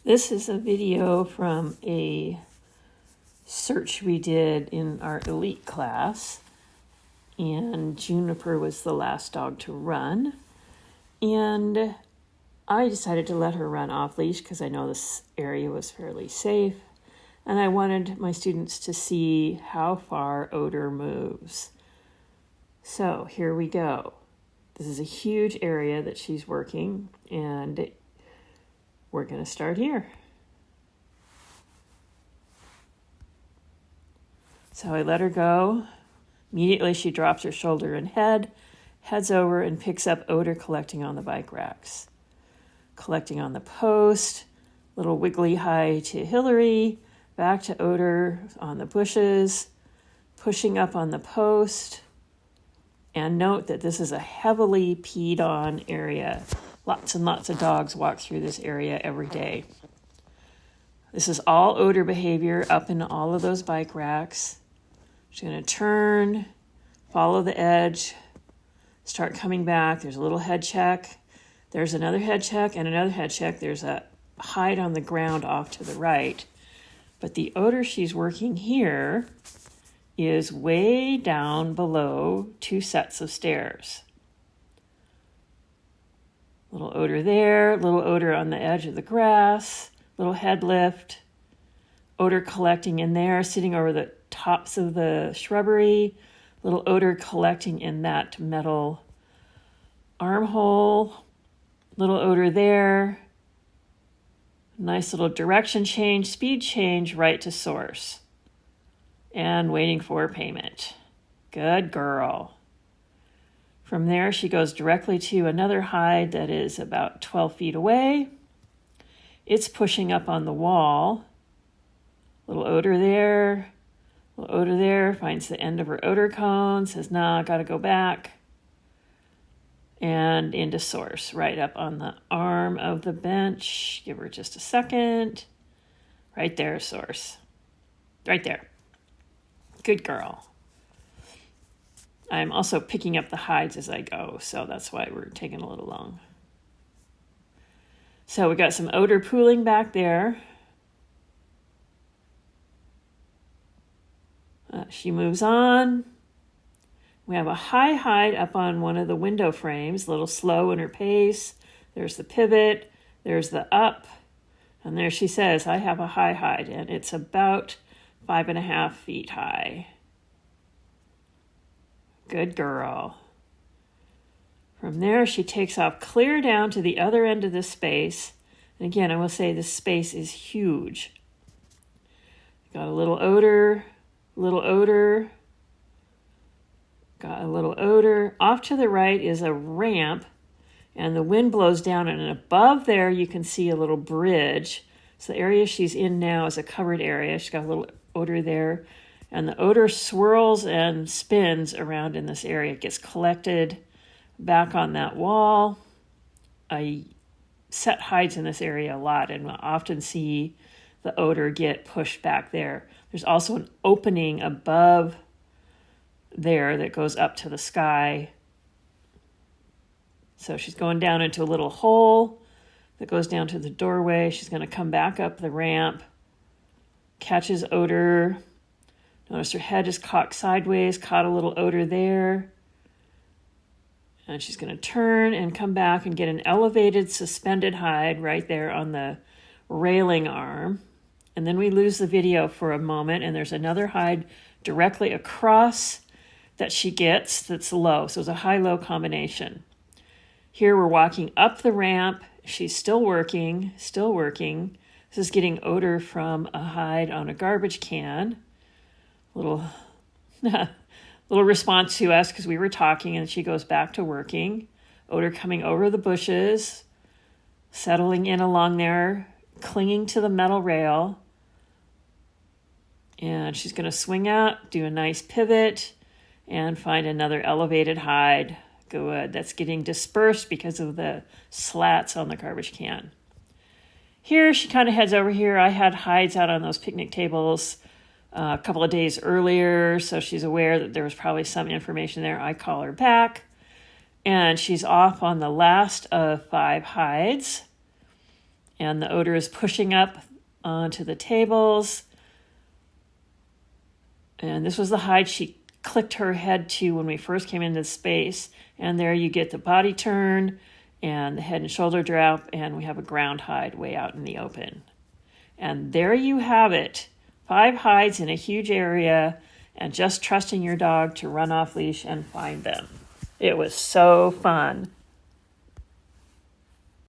This is a video from a search we did in our elite class, and Juniper was the last dog to run, and I decided to let her run off leash because I know this area was fairly safe, and I wanted my students to see how far odor moves. So here we go. This is a huge area that she's working, and we're going to start here. So I let her go. Immediately she drops her shoulder and head, heads over and picks up odor collecting on the bike racks. Collecting on the post, little wiggly high to Hillary, back to odor on the bushes, pushing up on the post. And note that this is a heavily peed on area. Lots and lots of dogs walk through this area every day. This is all odor behavior up in all of those bike racks. She's going to turn, follow the edge, start coming back. There's a little head check. There's another head check and another head check. There's a hide on the ground off to the right. But the odor she's working here is way down below 2 sets of stairs. Little odor there, little odor on the edge of the grass, little head lift, odor collecting in there, sitting over the tops of the shrubbery, little odor collecting in that metal armhole, little odor there, nice little direction change, speed change, right to source, and waiting for payment. Good girl. From there, she goes directly to another hide that is about 12 feet away. It's pushing up on the wall. Little odor there, little odor there, finds the end of her odor cone, says, nah, gotta go back. And into source, right up on the arm of the bench. Give her just a second. Right there, source. Right there. Good girl. I'm also picking up the hides as I go, so that's why we're taking a little long. So we got some odor pooling back there. She moves on. We have a high hide up on one of the window frames, a little slow in her pace. There's the pivot, there's the up, and there she says, I have a high hide, and it's about 5.5 feet high. Good girl. From there, she takes off clear down to the other end of the space. And again, I will say this space is huge. Got a little odor, got a little odor. Off to the right is a ramp, and the wind blows down, and above there you can see a little bridge. So the area she's in now is a covered area. She's got a little odor there. And the odor swirls and spins around in this area. It gets collected back on that wall. I set hides in this area a lot and will often see the odor get pushed back there. There's also an opening above there that goes up to the sky. So she's going down into a little hole that goes down to the doorway. She's going to come back up the ramp, catches odor. Notice her head is cocked sideways, caught a little odor there. And she's going to turn and come back and get an elevated suspended hide right there on the railing arm. And then we lose the video for a moment, and there's another hide directly across that she gets that's low. So it's a high-low combination. Here we're walking up the ramp. She's still working. This is getting odor from a hide on a garbage can. Little response to us because we were talking, and she goes back to working. Odor coming over the bushes, settling in along there, clinging to the metal rail. And she's going to swing out, do a nice pivot, and find another elevated hide. Good. That's getting dispersed because of the slats on the garbage can. Here, she kind of heads over here. I had hides out on those picnic tables a couple of days earlier, so she's aware that there was probably some information there. I call her back, and she's off on the last of 5 hides. And the odor is pushing up onto the tables. And this was the hide she clicked her head to when we first came into space. And there you get the body turn and the head and shoulder drop, and we have a ground hide way out in the open. And there you have it. 5 hides in a huge area, and just trusting your dog to run off leash and find them. It was so fun.